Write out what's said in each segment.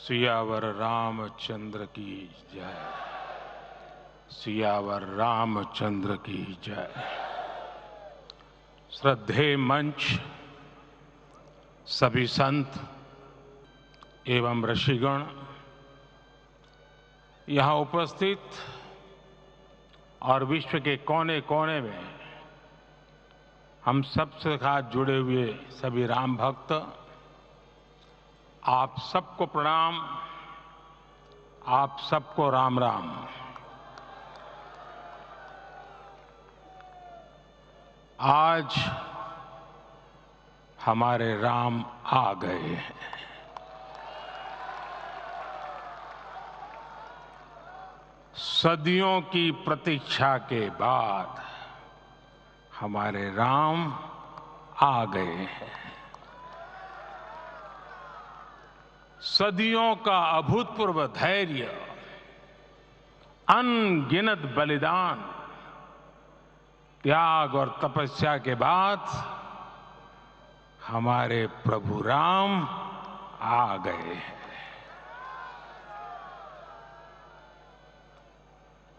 सियावर रामचंद्र की जय। सियावर रामचंद्र की जय। श्रद्धेय मंच, सभी संत एवं ऋषिगण, यहाँ उपस्थित और विश्व के कोने कोने में हम सबसे साथ जुड़े हुए सभी राम भक्त, आप सबको प्रणाम, आप सबको राम राम। आज हमारे राम आ गए हैं। सदियों की प्रतीक्षा के बाद हमारे राम आ गए हैं। सदियों का अभूतपूर्व धैर्य, अनगिनत बलिदान, त्याग और तपस्या के बाद हमारे प्रभु राम आ गए हैं।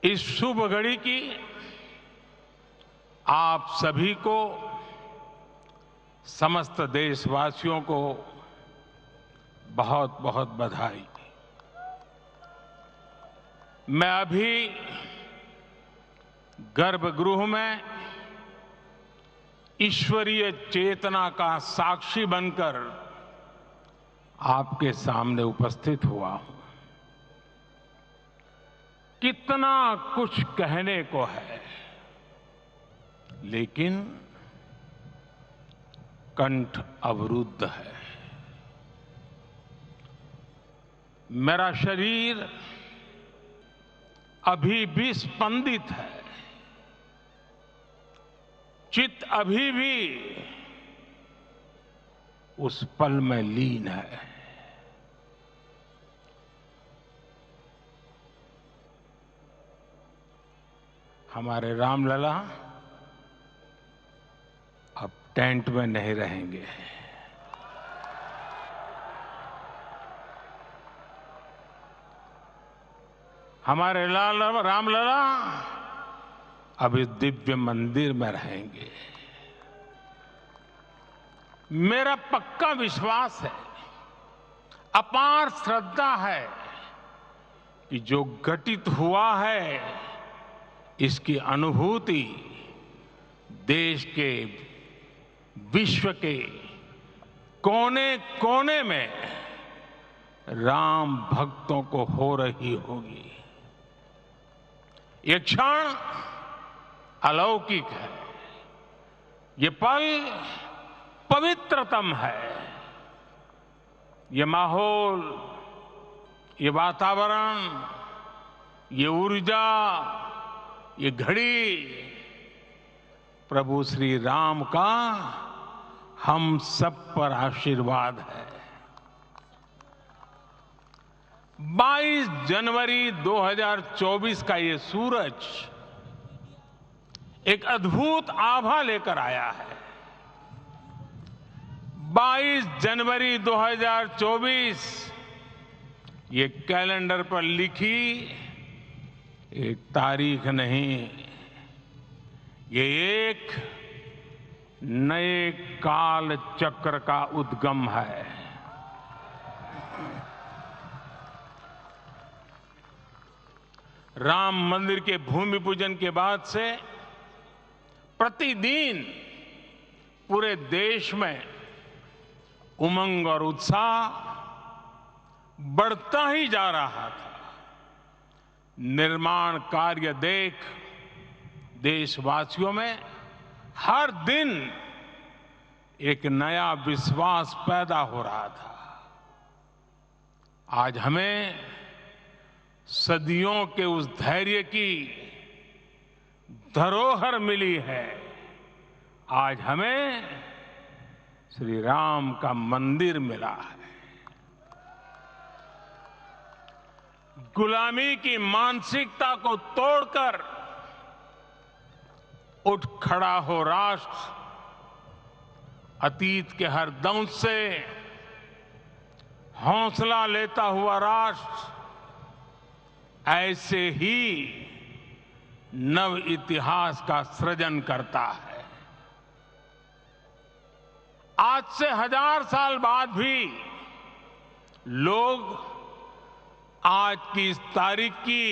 इस शुभ घड़ी की आप सभी को, समस्त देशवासियों को बहुत बहुत बधाई। मैं अभी गर्भगृह में ईश्वरीय चेतना का साक्षी बनकर आपके सामने उपस्थित हुआ हूं। कितना कुछ कहने को है, लेकिन कंठ अवरुद्ध है। मेरा शरीर अभी भी स्पंदित है, चित्त अभी भी उस पल में लीन है। हमारे रामलला अब टेंट में नहीं रहेंगे। हमारे रामलला अब इस दिव्य मंदिर में रहेंगे। मेरा पक्का विश्वास है, अपार श्रद्धा है कि जो घटित हुआ है, इसकी अनुभूति देश के, विश्व के कोने कोने में राम भक्तों को हो रही होगी। ये क्षण अलौकिक है, ये पल पवित्रतम है। ये माहौल, ये वातावरण, ये ऊर्जा, ये घड़ी प्रभु श्री राम का हम सब पर आशीर्वाद है। 22 जनवरी 2024 का ये सूरज एक अद्भुत आभा लेकर आया है। 22 जनवरी 2024 ये कैलेंडर पर लिखी एक तारीख नहीं, ये एक नए काल चक्र का उद्गम है। राम मंदिर के भूमि पूजन के बाद से प्रतिदिन पूरे देश में उमंग और उत्साह बढ़ता ही जा रहा था। निर्माण कार्य देख देशवासियों में हर दिन एक नया विश्वास पैदा हो रहा था। आज हमें सदियों के उस धैर्य की धरोहर मिली है। आज हमें श्री राम का मंदिर मिला है। गुलामी की मानसिकता को तोड़कर उठ खड़ा हो राष्ट्र। अतीत के हर दंश से हौसला लेता हुआ राष्ट्र ऐसे ही नव इतिहास का सृजन करता है। आज से 1000 साल बाद भी लोग आज की इस तारीख की,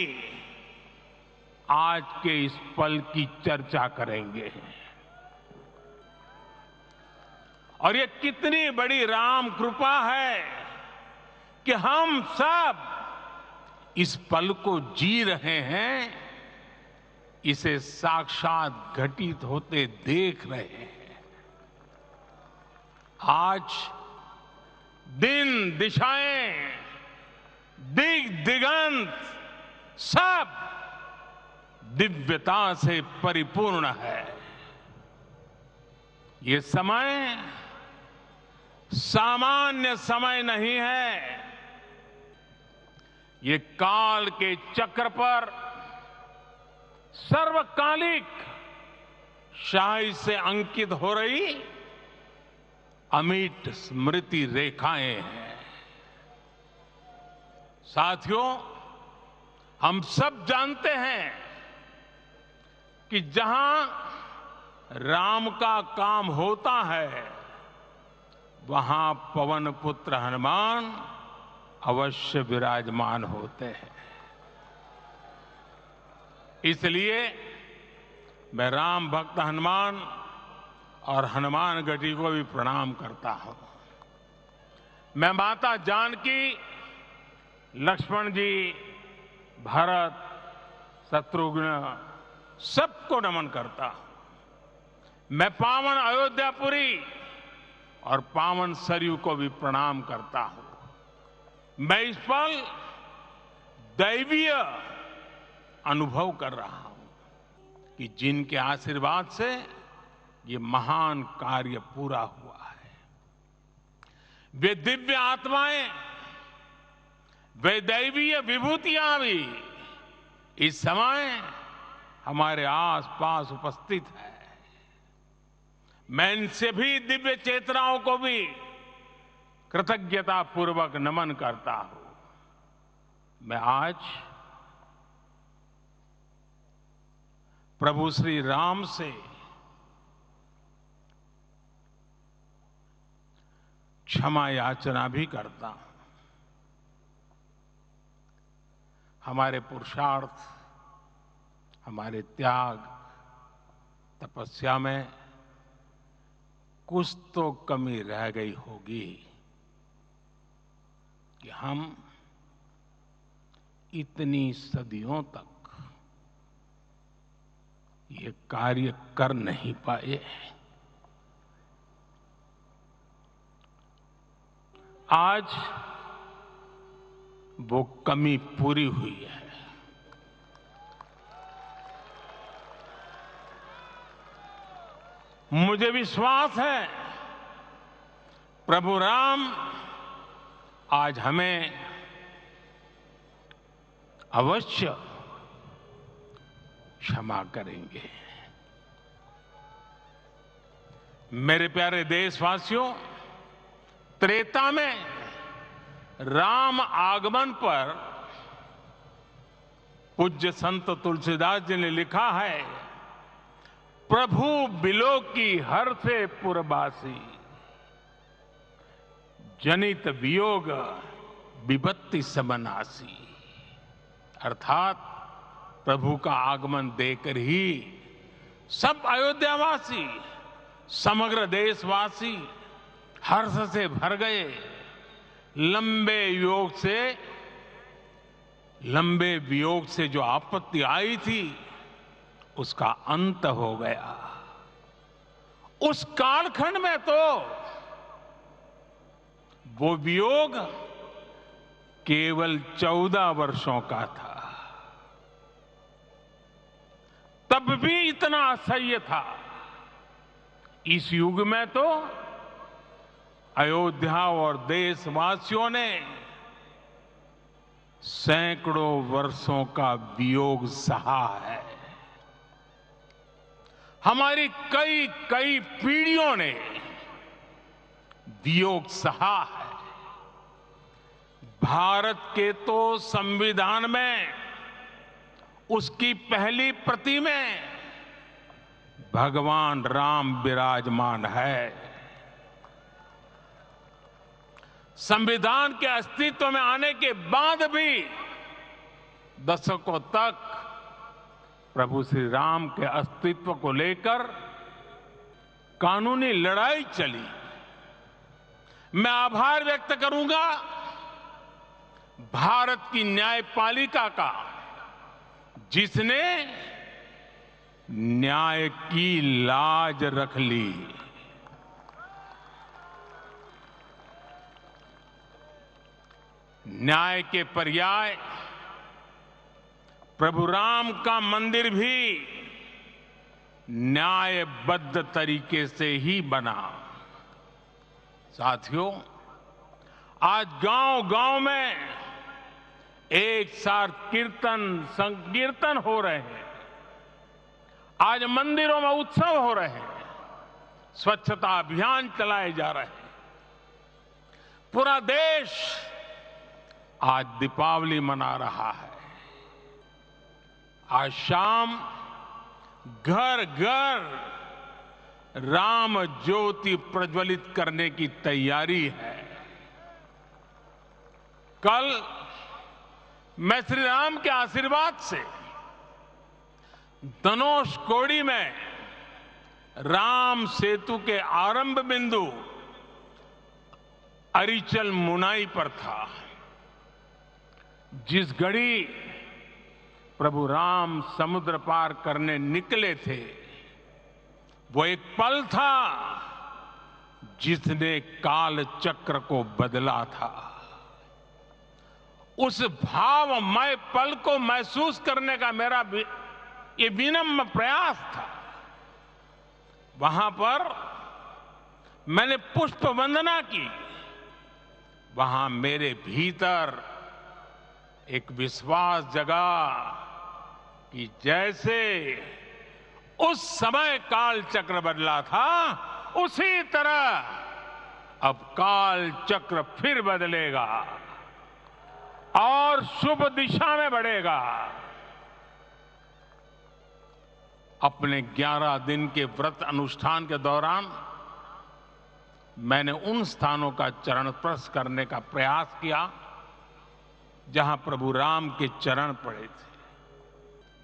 आज के इस पल की चर्चा करेंगे। और ये कितनी बड़ी राम कृपा है कि हम सब इस पल को जी रहे हैं, इसे साक्षात घटित होते देख रहे हैं। आज दिन, दिशाएं, दिगंत सब दिव्यता से परिपूर्ण है। ये समय सामान्य समय नहीं है। ये काल के चक्र पर सर्वकालिक शाही से अंकित हो रही अमिट स्मृति रेखाएं हैं। साथियों, हम सब जानते हैं कि जहां राम का काम होता है, वहां पवन पुत्र हनुमान अवश्य विराजमान होते हैं। इसलिए मैं राम भक्त हनुमान और हनुमान गढ़ी को भी प्रणाम करता हूं। मैं माता जानकी, लक्ष्मण जी, भरत, शत्रुघ्न सबको नमन करता हूं। मैं पावन अयोध्यापुरी और पावन सरयू को भी प्रणाम करता हूं। मैं इस पल दैवीय अनुभव कर रहा हूं कि जिनके आशीर्वाद से ये महान कार्य पूरा हुआ है, वे दिव्य आत्माएं, वे दैवीय विभूतियां भी इस समय हमारे आसपास उपस्थित है। मैं इनसे भी दिव्य चेतनाओं को भी कृतज्ञता पूर्वक नमन करता हूं। मैं आज प्रभु श्री राम से क्षमा याचना भी करता हूं। हमारे पुरुषार्थ, हमारे त्याग, तपस्या में कुछ तो कमी रह गई होगी कि हम इतनी सदियों तक ये कार्य कर नहीं पाए। आज वो कमी पूरी हुई है। मुझे विश्वास है प्रभु राम आज हमें अवश्य क्षमा करेंगे। मेरे प्यारे देशवासियों, त्रेता में राम आगमन पर पूज्य संत तुलसीदास जी ने लिखा है, प्रभु बिलोकी हर से पुरबासी, जनित वियोग विपत्ति समनासी। अर्थात प्रभु का आगमन देकर ही सब अयोध्यावासी, समग्र देशवासी हर्ष से भर गए। लंबे वियोग से जो आपत्ति आई थी, उसका अंत हो गया। उस कालखंड में तो वो वियोग केवल 14 वर्षों का था, तब भी इतना असह्य था। इस युग में तो अयोध्या और देशवासियों ने सैकड़ों वर्षों का वियोग सहा है। हमारी कई कई पीढ़ियों ने वियोग सहा है। भारत के तो संविधान में उसकी पहली प्रति में भगवान राम विराजमान है। संविधान के अस्तित्व में आने के बाद भी दशकों तक प्रभु श्री राम के अस्तित्व को लेकर कानूनी लड़ाई चली। मैं आभार व्यक्त करूंगा भारत की न्यायपालिका का, जिसने न्याय की लाज रख ली। न्याय के पर्याय प्रभु राम का मंदिर भी न्यायबद्ध तरीके से ही बना। साथियों, आज गांव-गांव में एक साथ कीर्तन संकीर्तन हो रहे हैं। आज मंदिरों में उत्सव हो रहे हैं, स्वच्छता अभियान चलाए जा रहे हैं। पूरा देश आज दीपावली मना रहा है। आज शाम घर घर राम ज्योति प्रज्वलित करने की तैयारी है। कल मैं श्री राम के आशीर्वाद से धनुषकोडी में राम सेतु के आरंभ बिंदु अरिचल मुनाई पर था। जिस घड़ी प्रभु राम समुद्र पार करने निकले थे, वो एक पल था जिसने काल चक्र को बदला था। उस भावमय पल को महसूस करने का मेरा ये विनम्र प्रयास था। वहां पर मैंने पुष्प वंदना की। वहां मेरे भीतर एक विश्वास जगा कि जैसे उस समय काल चक्र बदला था, उसी तरह अब काल चक्र फिर बदलेगा और शुभ दिशा में बढ़ेगा। अपने 11 दिन के व्रत अनुष्ठान के दौरान मैंने उन स्थानों का चरण स्पर्श करने का प्रयास किया जहां प्रभु राम के चरण पड़े थे।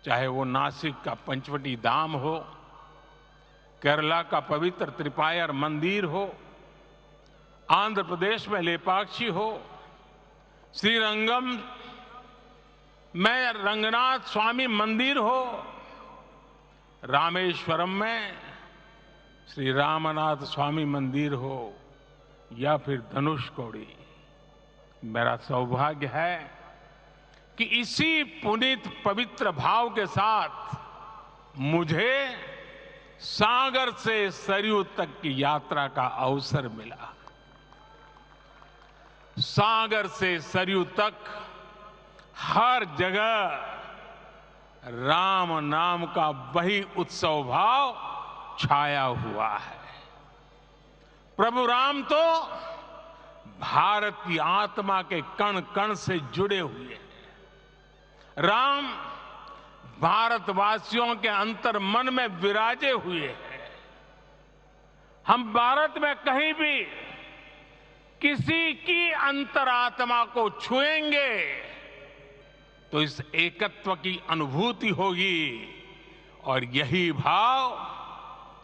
चाहे वो नासिक का पंचवटी धाम हो, केरला का पवित्र त्रिपायर मंदिर हो, आंध्र प्रदेश में लेपाक्षी हो, श्रीरंगम में रंगनाथ स्वामी मंदिर हो, रामेश्वरम में श्री रामनाथ स्वामी मंदिर हो, या फिर धनुषकोडी। मेरा सौभाग्य है कि इसी पुनीत पवित्र भाव के साथ मुझे सागर से सरयू तक की यात्रा का अवसर मिला। सागर से सरयू तक हर जगह राम नाम का वही उत्सव भाव छाया हुआ है। प्रभु राम तो भारत की आत्मा के कण कण से जुड़े हुए हैं। राम भारतवासियों के अंतर मन में विराजे हुए हैं। हम भारत में कहीं भी किसी की अंतरात्मा को छुएंगे तो इस एकत्व की अनुभूति होगी और यही भाव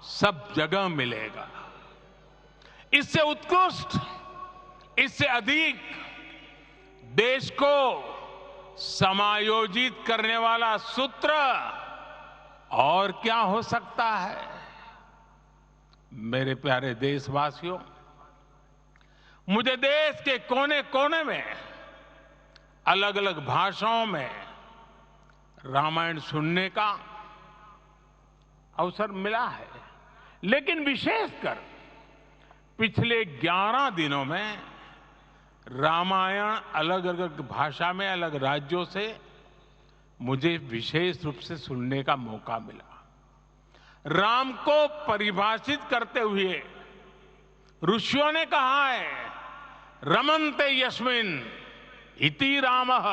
सब जगह मिलेगा। इससे उत्कृष्ट, इससे अधिक देश को समायोजित करने वाला सूत्र और क्या हो सकता है। मेरे प्यारे देशवासियों, मुझे देश के कोने कोने में अलग अलग भाषाओं में रामायण सुनने का अवसर मिला है, लेकिन विशेषकर पिछले 11 दिनों में रामायण अलग अलग भाषा में अलग राज्यों से मुझे विशेष रूप से सुनने का मौका मिला। राम को परिभाषित करते हुए ऋषियों ने कहा है, रमन्ते यस्मिन् इति रामः,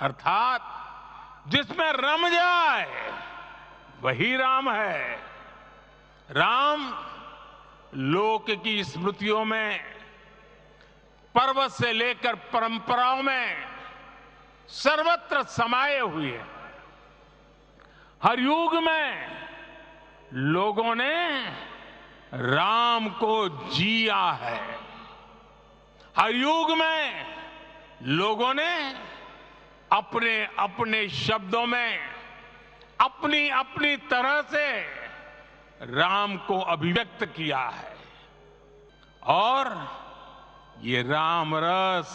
अर्थात जिसमें रम जाए वही राम है। राम लोक की स्मृतियों में, पर्वत से लेकर परंपराओं में सर्वत्र समाये हुए हैं। हर युग में लोगों ने राम को जिया है। हर युग में लोगों ने अपने अपने शब्दों में अपनी अपनी तरह से राम को अभिव्यक्त किया है। और ये राम रस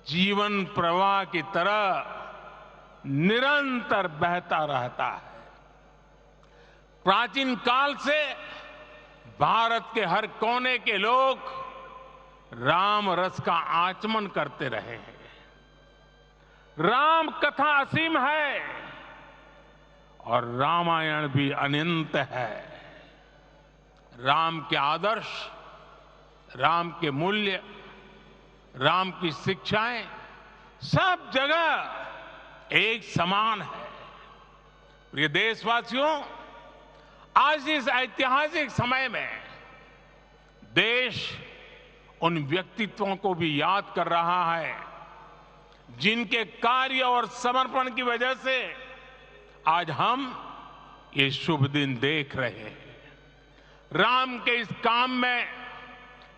जीवन प्रवाह की तरह निरंतर बहता रहता है। प्राचीन काल से भारत के हर कोने के लोग राम रस का आचमन करते रहे हैं। राम कथा असीम है और रामायण भी अनंत है। राम के आदर्श, राम के मूल्य, राम की शिक्षाएं सब जगह एक समान है। प्रिय देशवासियों, आज इस ऐतिहासिक समय में देश उन व्यक्तित्वों को भी याद कर रहा है जिनके कार्य और समर्पण की वजह से आज हम ये शुभ दिन देख रहे हैं। राम के इस काम में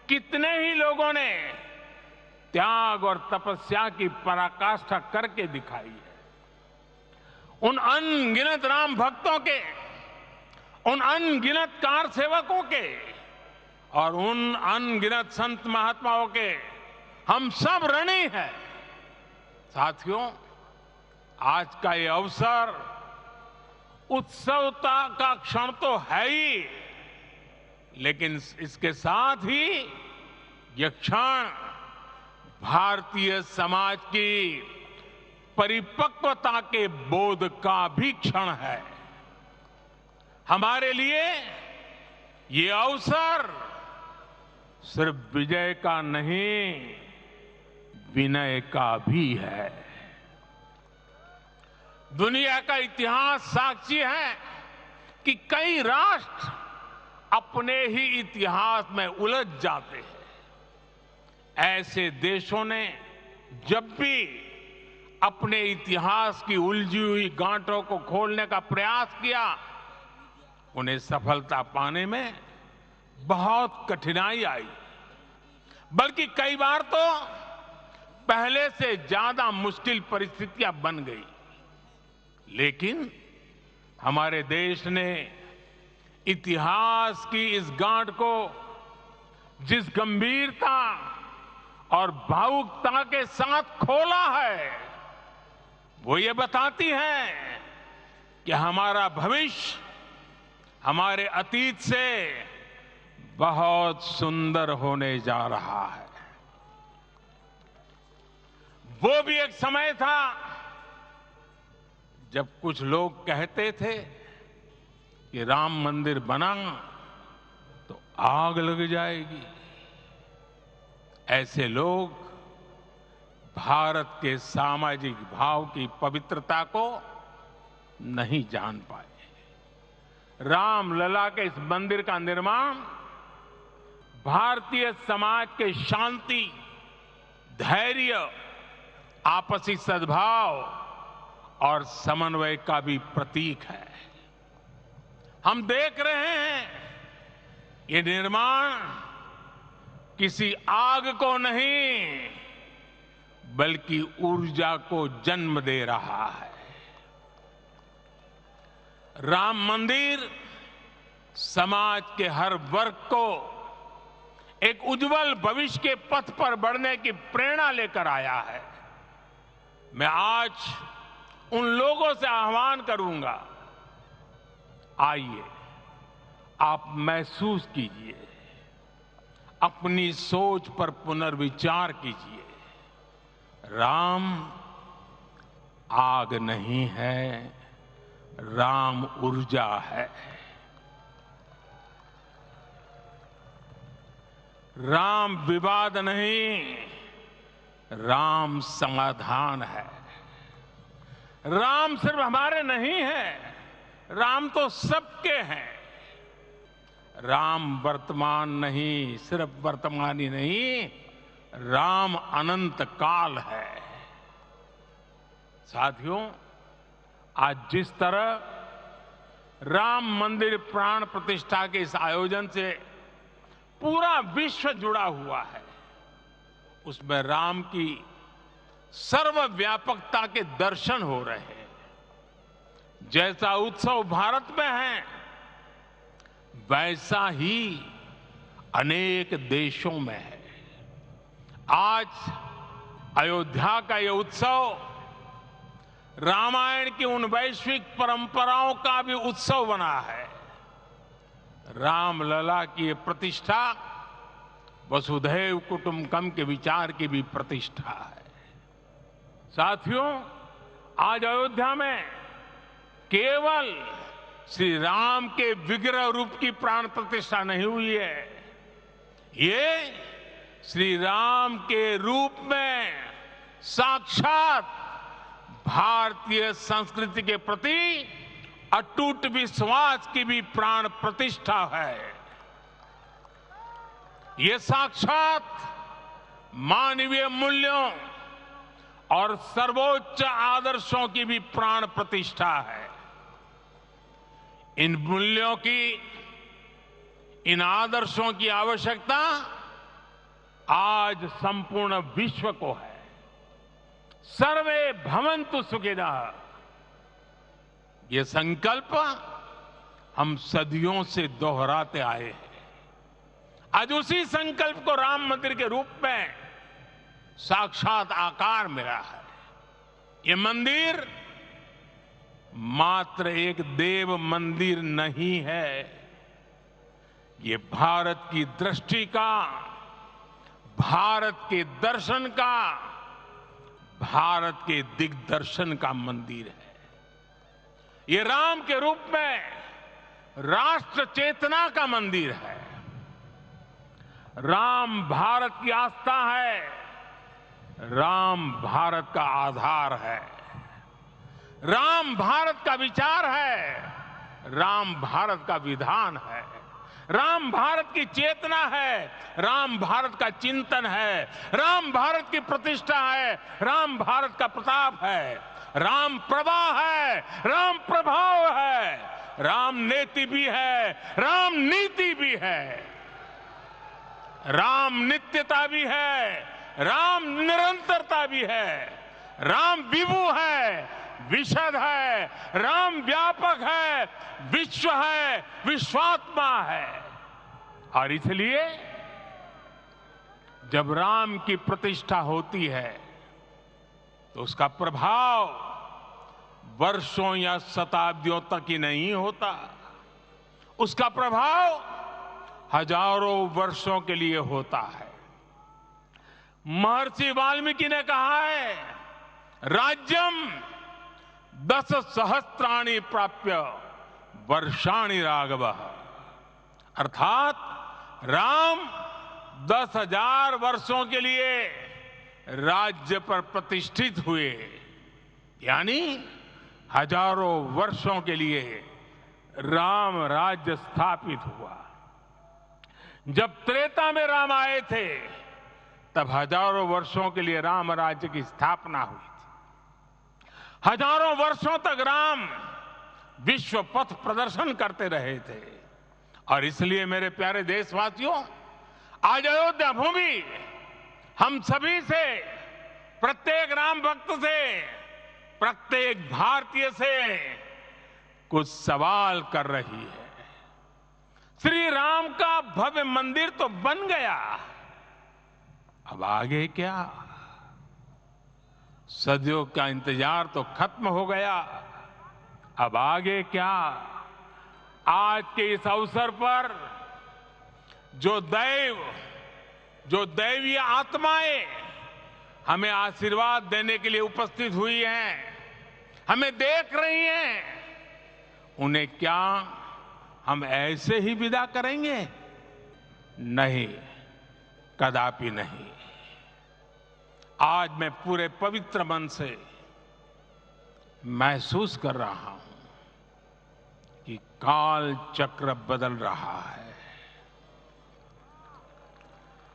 कितने ही लोगों ने त्याग और तपस्या की पराकाष्ठा करके दिखाई है। उन अनगिनत राम भक्तों के, उन अनगिनत कार सेवकों के और उन अनगिनत संत महात्माओं के हम सब ऋणी हैं। साथियों, आज का ये अवसर उत्सवता का क्षण तो है ही, लेकिन इसके साथ ही यह क्षण भारतीय समाज की परिपक्वता के बोध का भी क्षण है। हमारे लिए ये अवसर सिर्फ विजय का नहीं, विनय का भी है। दुनिया का इतिहास साक्षी है कि कई राष्ट्र अपने ही इतिहास में उलझ जाते हैं। ऐसे देशों ने जब भी अपने इतिहास की उलझी हुई गांठों को खोलने का प्रयास किया, उन्हें सफलता पाने में बहुत कठिनाई आई, बल्कि कई बार तो पहले से ज्यादा मुश्किल परिस्थितियां बन गई। लेकिन हमारे देश ने इतिहास की इस गांठ को जिस गंभीरता और भावुकता के साथ खोला है, वो ये बताती है कि हमारा भविष्य हमारे अतीत से बहुत सुंदर होने जा रहा है। वो भी एक समय था जब कुछ लोग कहते थे कि राम मंदिर बना तो आग लग जाएगी। ऐसे लोग भारत के सामाजिक भाव की पवित्रता को नहीं जान पाए। रामलला के इस मंदिर का निर्माण भारतीय समाज के शांति, धैर्य, आपसी सद्भाव और समन्वय का भी प्रतीक है। हम देख रहे हैं ये निर्माण किसी आग को नहीं, बल्कि ऊर्जा को जन्म दे रहा है। राम मंदिर समाज के हर वर्ग को एक उज्जवल भविष्य के पथ पर बढ़ने की प्रेरणा लेकर आया है। मैं आज उन लोगों से आह्वान करूंगा, आइए आप महसूस कीजिए, अपनी सोच पर पुनर्विचार कीजिए। राम आग नहीं है, राम ऊर्जा है। राम विवाद नहीं, राम समाधान है। राम सिर्फ हमारे नहीं है, राम तो सबके हैं। राम वर्तमान नहीं, सिर्फ वर्तमान ही नहीं, राम अनंत काल है। साथियों, आज जिस तरह राम मंदिर प्राण प्रतिष्ठा के इस आयोजन से पूरा विश्व जुड़ा हुआ है, उसमें राम की सर्वव्यापकता के दर्शन हो रहे हैं। जैसा उत्सव भारत में है, वैसा ही अनेक देशों में है। आज अयोध्या का यह उत्सव रामायण की उन वैश्विक परंपराओं का भी उत्सव बना है। रामलला की ये प्रतिष्ठा वसुधैव कुटुंबकम के विचार की भी प्रतिष्ठा है। साथियों, आज अयोध्या में केवल श्री राम के विग्रह रूप की प्राण प्रतिष्ठा नहीं हुई है, ये श्री राम के रूप में साक्षात भारतीय संस्कृति के प्रति अटूट विश्वास की भी प्राण प्रतिष्ठा है। ये साक्षात मानवीय मूल्यों और सर्वोच्च आदर्शों की भी प्राण प्रतिष्ठा है। इन मूल्यों की, इन आदर्शों की आवश्यकता आज संपूर्ण विश्व को है। सर्वे भवन्तु सुखिनः, ये संकल्प हम सदियों से दोहराते आए हैं। आज उसी संकल्प को राम मंदिर के रूप में साक्षात आकार मिला है। ये मंदिर मात्र एक देव मंदिर नहीं है, ये भारत की दृष्टि का, भारत के दर्शन का, भारत के दिग्दर्शन का मंदिर है। ये राम के रूप में राष्ट्र चेतना का मंदिर है। राम भारत की आस्था है, राम भारत का आधार है, राम भारत का विचार है, राम भारत का विधान है, राम भारत की चेतना है, राम भारत का चिंतन है, राम भारत की प्रतिष्ठा है, राम भारत का प्रताप है, राम प्रवाह है, राम प्रभाव है, राम नेति भी है, राम नीति भी है, राम नित्यता भी है, राम निरंतरता भी है, राम विभु है, विशद है, राम व्यापक है, विश्व है, विश्वात्मा है। और इसलिए जब राम की प्रतिष्ठा होती है तो उसका प्रभाव वर्षों या शताब्दियों तक ही नहीं होता, उसका प्रभाव हजारों वर्षों के लिए होता है। महर्षि वाल्मीकि ने कहा है, राज्यम 10 सहस्त्राणि प्राप्य वर्षाणि राघव, अर्थात राम 10,000 वर्षों के लिए राज्य पर प्रतिष्ठित हुए, यानी हजारों वर्षों के लिए राम राज्य स्थापित हुआ। जब त्रेता में राम आए थे तब हजारों वर्षों के लिए राम राज्य की स्थापना हुई थी। हजारों वर्षों तक राम विश्व पथ प्रदर्शन करते रहे थे। और इसलिए मेरे प्यारे देशवासियों, आज अयोध्या भूमि हम सभी से, प्रत्येक राम भक्त से, प्रत्येक भारतीय से कुछ सवाल कर रही है। श्री राम का भव्य मंदिर तो बन गया, अब आगे क्या? सदियों का इंतजार तो खत्म हो गया, अब आगे क्या? आज के इस अवसर पर जो दैवीय आत्माएं हमें आशीर्वाद देने के लिए उपस्थित हुई हैं, हमें देख रही हैं, उन्हें क्या हम ऐसे ही विदा करेंगे? नहीं, कदापि नहीं। आज मैं पूरे पवित्र मन से महसूस कर रहा हूं कि काल चक्र बदल रहा है।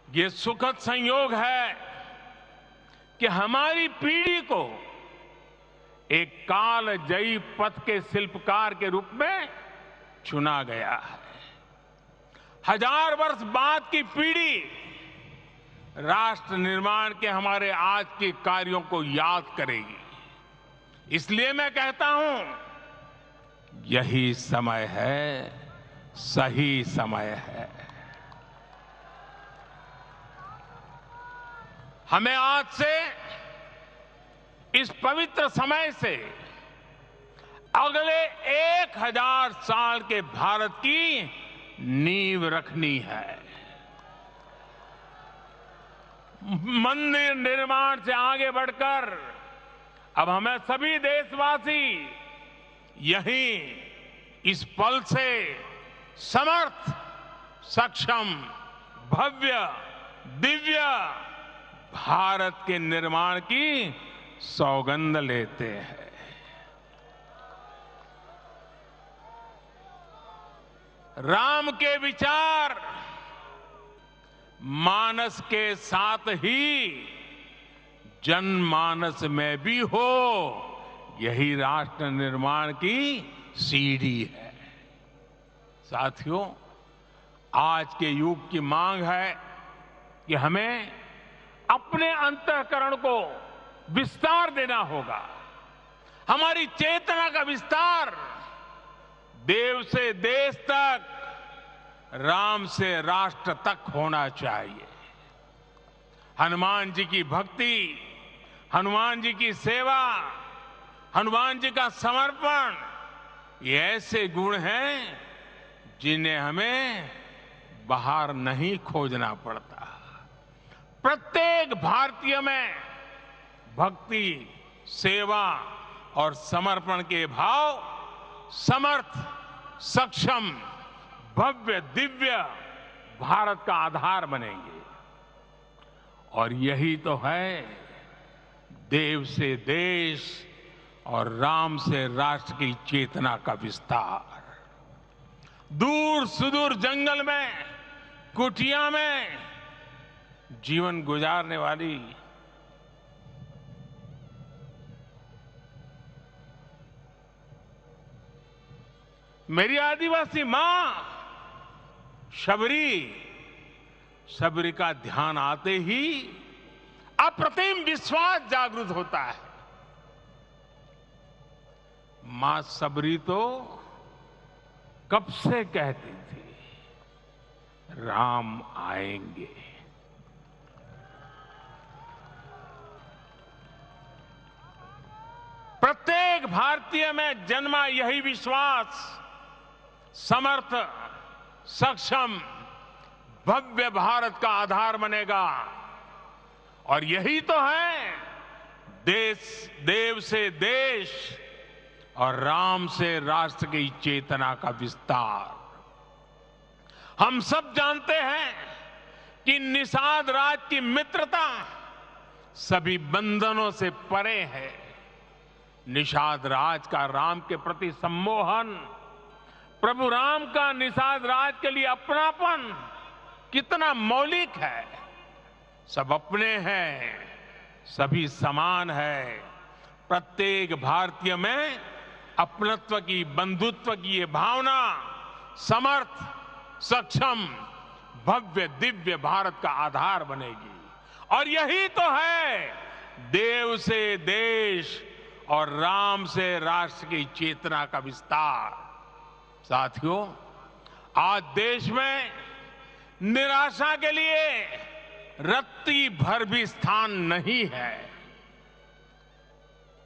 ये सुखद संयोग है कि हमारी पीढ़ी को एक कालजयी पथ के शिल्पकार के रूप में चुना गया है। 1000 वर्ष बाद की पीढ़ी राष्ट्र निर्माण के हमारे आज के कार्यों को याद करेगी। इसलिए मैं कहता हूं, यही समय है, सही समय है। हमें आज से, इस पवित्र समय से अगले 1000 साल के भारत की नींव रखनी है। मंदिर निर्माण से आगे बढ़कर अब हमें सभी देशवासी यहीं इस पल से समर्थ, सक्षम, भव्य, दिव्य भारत के निर्माण की सौगंध लेते हैं। राम के विचार मानस के साथ ही जनमानस में भी हो, यही राष्ट्र निर्माण की सीढ़ी है। साथियों, आज के युग की मांग है कि हमें अपने अंतःकरण को विस्तार देना होगा। हमारी चेतना का विस्तार देव से देश तक, राम से राष्ट्र तक होना चाहिए। हनुमान जी की भक्ति, हनुमान जी की सेवा, हनुमान जी का समर्पण, ये ऐसे गुण हैं जिन्हें हमें बाहर नहीं खोजना पड़ता। प्रत्येक भारतीय में भक्ति, सेवा और समर्पण के भाव समर्थ, सक्षम, भव्य, दिव्य भारत का आधार बनेंगे। और यही तो है देव से देश और राम से राष्ट्र की चेतना का विस्तार। दूर सुदूर जंगल में, कुटिया में जीवन गुजारने वाली मेरी आदिवासी मां शबरी का ध्यान आते ही अप्रतिम विश्वास जागृत होता है। मां शबरी तो कब से कहती थी, राम आएंगे। प्रत्येक भारतीय में जन्मा यही विश्वास समर्थ, सक्षम, भव्य भारत का आधार बनेगा। और यही तो है देव से देश और राम से राष्ट्र की चेतना का विस्तार। हम सब जानते हैं कि निषाद राज की मित्रता सभी बंधनों से परे है। निषाद राज का राम के प्रति सम्मोहन, प्रभु राम का निषाद राज के लिए अपनापन कितना मौलिक है। सब अपने हैं, सभी समान है। प्रत्येक भारतीय में अपनत्व की, बंधुत्व की ये भावना समर्थ, सक्षम, भव्य, दिव्य भारत का आधार बनेगी। और यही तो है देव से देश और राम से राष्ट्र की चेतना का विस्तार। साथियों, आज देश में निराशा के लिए रत्ती भर भी स्थान नहीं है।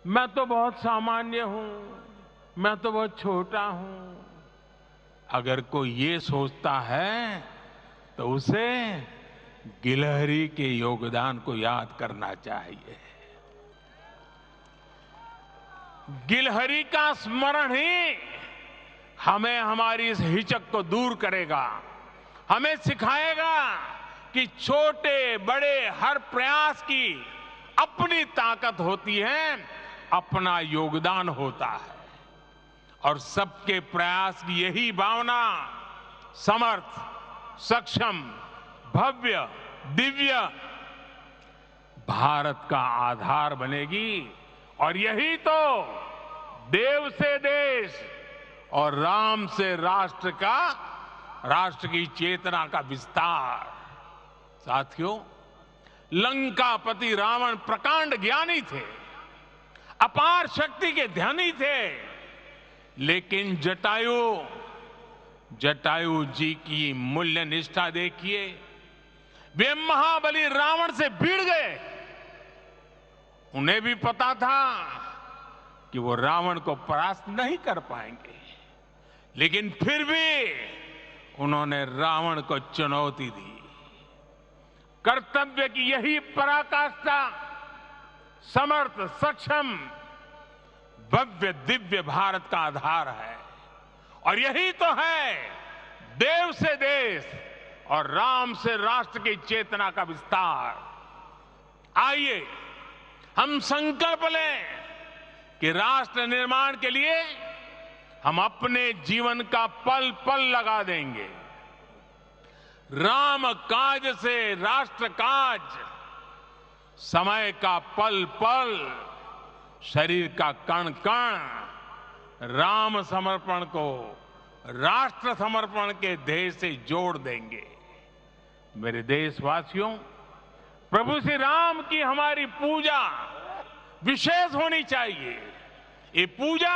मैं तो बहुत सामान्य हूं, मैं तो बहुत छोटा हूं, अगर कोई ये सोचता है तो उसे गिलहरी के योगदान को याद करना चाहिए। गिलहरी का स्मरण ही हमें हमारी इस हिचक को दूर करेगा, हमें सिखाएगा कि छोटे बड़े हर प्रयास की अपनी ताकत होती है, अपना योगदान होता है। और सबके प्रयास की यही भावना समर्थ, सक्षम, भव्य, दिव्य भारत का आधार बनेगी। और यही तो देव से देश और राम से राष्ट्र का, राष्ट्र की चेतना का विस्तार। साथियों, लंकापति रावण प्रकांड ज्ञानी थे, अपार शक्ति के धनी थे, लेकिन जटायु जी की मूल्य निष्ठा देखिए। वे महाबली रावण से भिड़ गए। उन्हें भी पता था कि वो रावण को परास्त नहीं कर पाएंगे, लेकिन फिर भी उन्होंने रावण को चुनौती दी। कर्तव्य की यही पराकाष्ठा समर्थ, सक्षम, भव्य, दिव्य भारत का आधार है। और यही तो है देव से देश और राम से राष्ट्र की चेतना का विस्तार। आइए हम संकल्प लें कि राष्ट्र निर्माण के लिए हम अपने जीवन का पल पल लगा देंगे। राम काज से राष्ट्र काज, समय का पल पल, शरीर का कण कण राम समर्पण को राष्ट्र समर्पण के ध्येय से जोड़ देंगे। मेरे देशवासियों, प्रभु श्री राम की हमारी पूजा विशेष होनी चाहिए। ये पूजा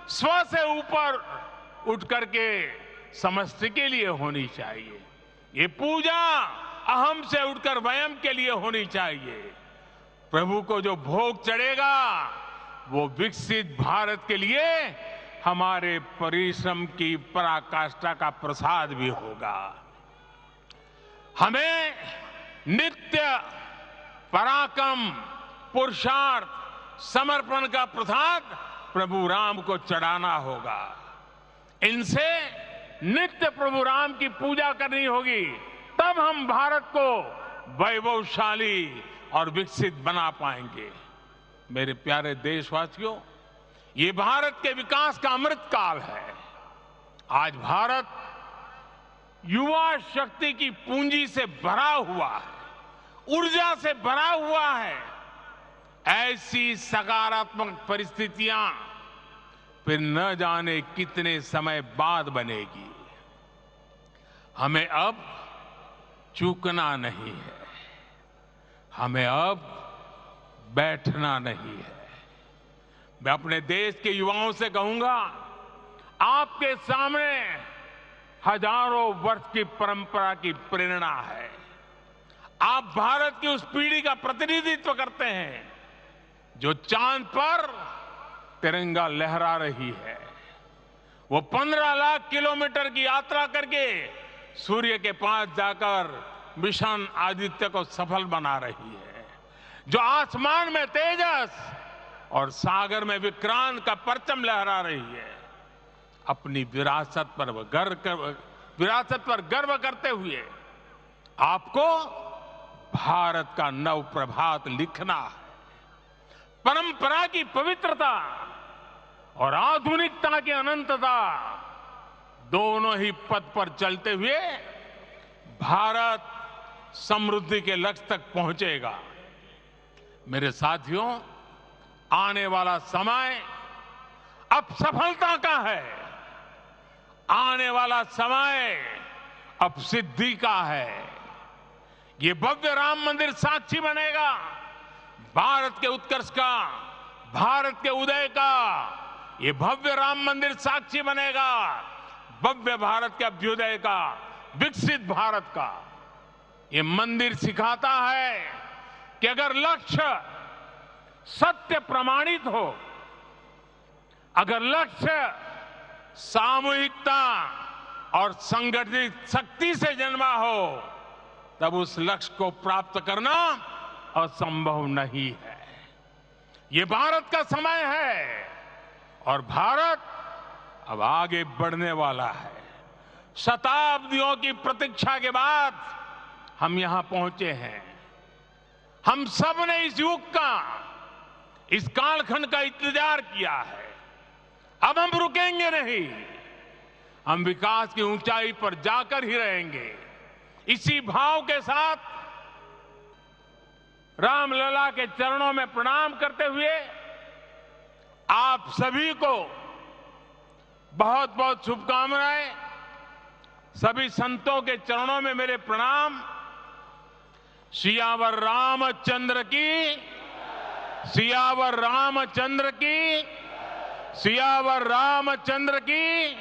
स्व से ऊपर उठ करके समष्टि के लिए होनी चाहिए। ये पूजा अहम से उठकर वयम के लिए होनी चाहिए। प्रभु को जो भोग चढ़ेगा वो विकसित भारत के लिए हमारे परिश्रम की पराकाष्ठा का प्रसाद भी होगा। हमें नित्य पराक्रम, पुरुषार्थ, समर्पण का प्रसाद प्रभु राम को चढ़ाना होगा। इनसे नित्य प्रभु राम की पूजा करनी होगी, तब हम भारत को वैभवशाली और विकसित बना पाएंगे। मेरे प्यारे देशवासियों, ये भारत के विकास का अमृत काल है। आज भारत युवा शक्ति की पूंजी से भरा हुआ है, ऊर्जा से भरा हुआ है। ऐसी सकारात्मक परिस्थितियां फिर न जाने कितने समय बाद बनेगी। हमें अब चूकना नहीं है, हमें अब बैठना नहीं है। मैं अपने देश के युवाओं से कहूंगा, आपके सामने हजारों वर्ष की परंपरा की प्रेरणा है। आप भारत की उस पीढ़ी का प्रतिनिधित्व करते हैं जो चांद पर तिरंगा लहरा रही है। वो 15 लाख किलोमीटर की यात्रा करके सूर्य के पास जाकर मिशन आदित्य को सफल बना रही है। जो आसमान में तेजस और सागर में विक्रांत का परचम लहरा रही है। अपनी विरासत पर गर्व करते हुए आपको भारत का नव प्रभात लिखना है। परंपरा की पवित्रता और आधुनिकता की अनंतता, दोनों ही पथ पर चलते हुए भारत समृद्धि के लक्ष्य तक पहुंचेगा। मेरे साथियों, आने वाला समय अब सफलता का है। आने वाला समय अब सिद्धि का है। ये भव्य राम मंदिर साक्षी बनेगा भारत के उत्कर्ष का, भारत के उदय का। ये भव्य राम मंदिर साक्षी बनेगा भव्य भारत के अभ्युदय का, विकसित भारत का। ये मंदिर सिखाता है कि अगर लक्ष्य सत्य प्रमाणित हो, अगर लक्ष्य सामूहिकता और संगठित शक्ति से जन्मा हो, तब उस लक्ष्य को प्राप्त करना असंभव नहीं है। ये भारत का समय है और भारत अब आगे बढ़ने वाला है। शताब्दियों की प्रतीक्षा के बाद हम यहां पहुंचे हैं। हम सब ने इस युग का, इस कालखंड का इंतजार किया है। अब हम रुकेंगे नहीं, हम विकास की ऊंचाई पर जाकर ही रहेंगे। इसी भाव के साथ रामलला के चरणों में प्रणाम करते हुए आप सभी को बहुत बहुत शुभकामनाएं। सभी संतों के चरणों में मेरे प्रणाम। सियावर रामचंद्र की, सियावर रामचंद्र की, सियावर रामचंद्र की।